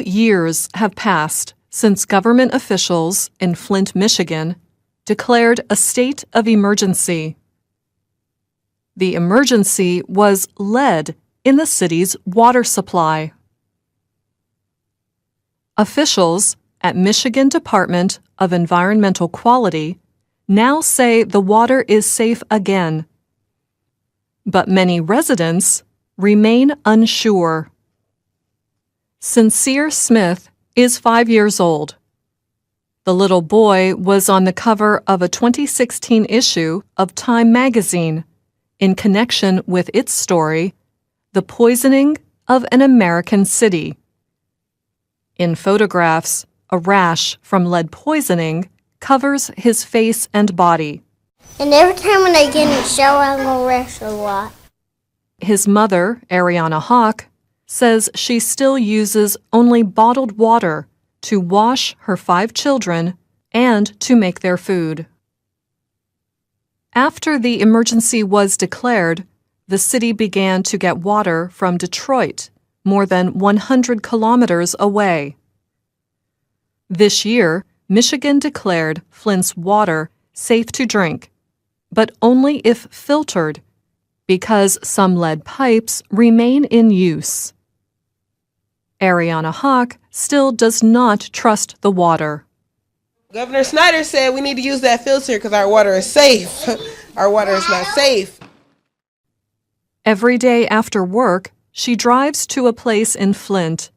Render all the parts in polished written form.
years have passed since government officials in Flint, Michigan, declared a state of emergency. The emergency was lead in the city's water supply. Officials at Michigan Department of Environmental Quality now say the water is safe again, but many residents remain unsure. Sincere Smith is 5 years old. The little boy was on the cover of a 2016 issue of Time magazine in connection with its story, The Poisoning of an American City. In photographs, a rash from lead poisoning covers his face and body. And every time when I get in the shower, I'm going to rash a lot. His mother, Ariana Hawk, says she still uses only bottled water to wash her 5 children and to make their food. After the emergency was declared, the city began to get water from Detroit, more than 100 kilometers away. This year, Michigan declared Flint's water safe to drink, but only if filtered, because some lead pipes remain in use. Ariana Hawk still does not trust the water. Governor Snyder said we need to use that filter because our water is safe. Our water is not safe. Every day after work, she drives to a place in Flint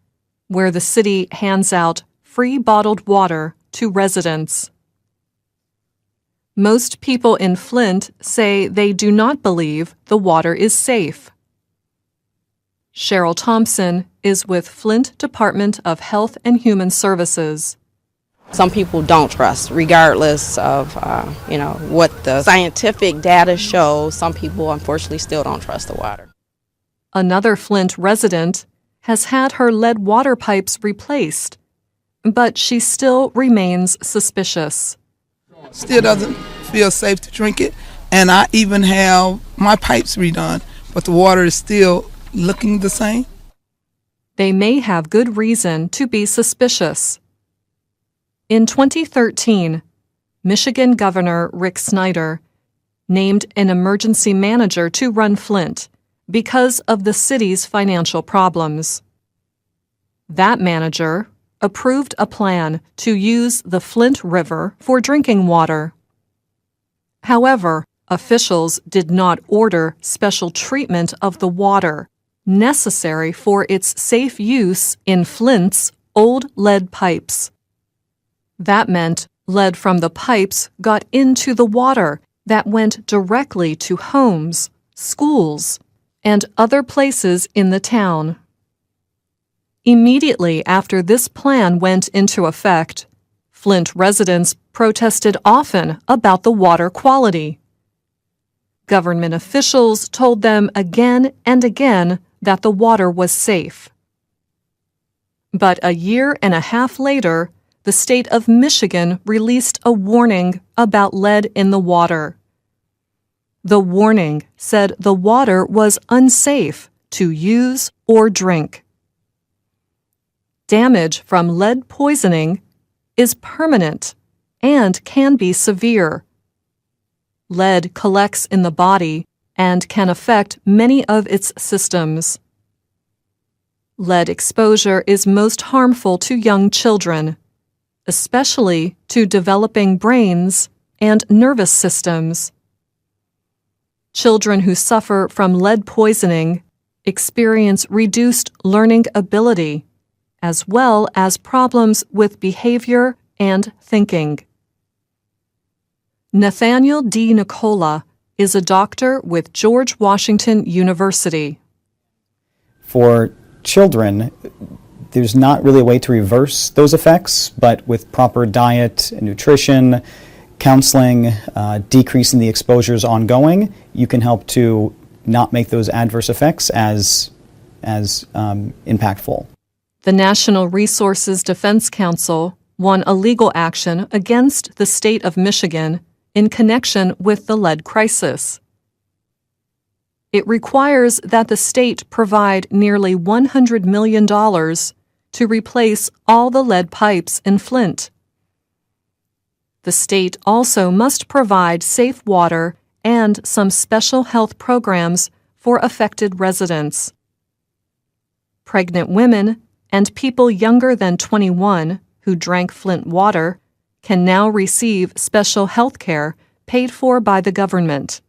where the city hands out free bottled water to residents. Most people in Flint say they do not believe the water is safe. Cheryl Thompson is with Flint Department of Health and Human Services. Some people don't trust, regardless of what the scientific data shows. Some people, unfortunately, still don't trust the water. Another Flint resident has had her lead water pipes replaced, but she still remains suspicious. Still doesn't feel safe to drink it, and I even have my pipes redone, but the water is still looking the same. They may have good reason to be suspicious. In 2013, Michigan Governor Rick Snyder named an emergency manager to run Flint because of the city's financial problems. That manager approved a plan to use the Flint River for drinking water. However, officials did not order special treatment of the water necessary for its safe use in Flint's old lead pipes. That meant lead from the pipes got into the water that went directly to homes, schools, and other places in the town. Immediately after this plan went into effect, Flint residents protested often about the water quality. Government officials told them again and again that the water was safe. But a year and a half later, the state of Michigan released a warning about lead in the water. The warning said the water was unsafe to use or drink. Damage from lead poisoning is permanent and can be severe. Lead collects in the body and can affect many of its systems. Lead exposure is most harmful to young children, especially to developing brains and nervous systems. Children who suffer from lead poisoning experience reduced learning ability, as well as problems with behavior and thinking. Nathaniel D. Nicola is a doctor with George Washington University. For children, there's not really a way to reverse those effects, but with proper diet and nutrition, counseling, decreasing the exposures ongoing, you can help to not make those adverse effects as impactful. The National Resources Defense Council won a legal action against the state of Michigan in connection with the lead crisis. It requires that the state provide nearly $100 million to replace all the lead pipes in Flint. The state also must provide safe water and some special health programs for affected residents. Pregnant women and people younger than 21 who drank Flint water can now receive special health care paid for by the government.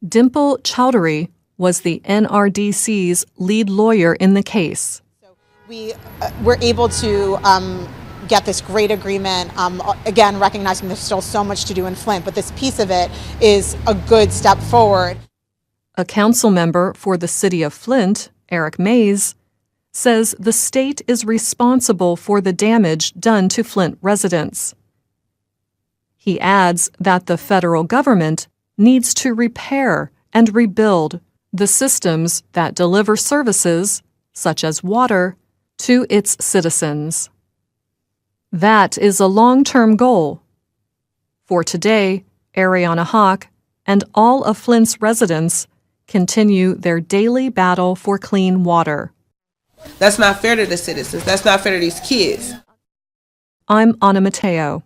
Dimple Chowdhury was the NRDC's lead lawyer in the case. We were able to get this great agreement, again, recognizing there's still so much to do in Flint, but this piece of it is a good step forward. A council member for the city of Flint, Eric Mays, says the state is responsible for the damage done to Flint residents. He adds that the federal government needs to repair and rebuild the systems that deliver services, such as water, to its citizens. That is a long-term goal. For today, Ariana Hawk and all of Flint's residents continue their daily battle for clean water. That's not fair to the citizens. That's not fair to these kids. I'm Matteo.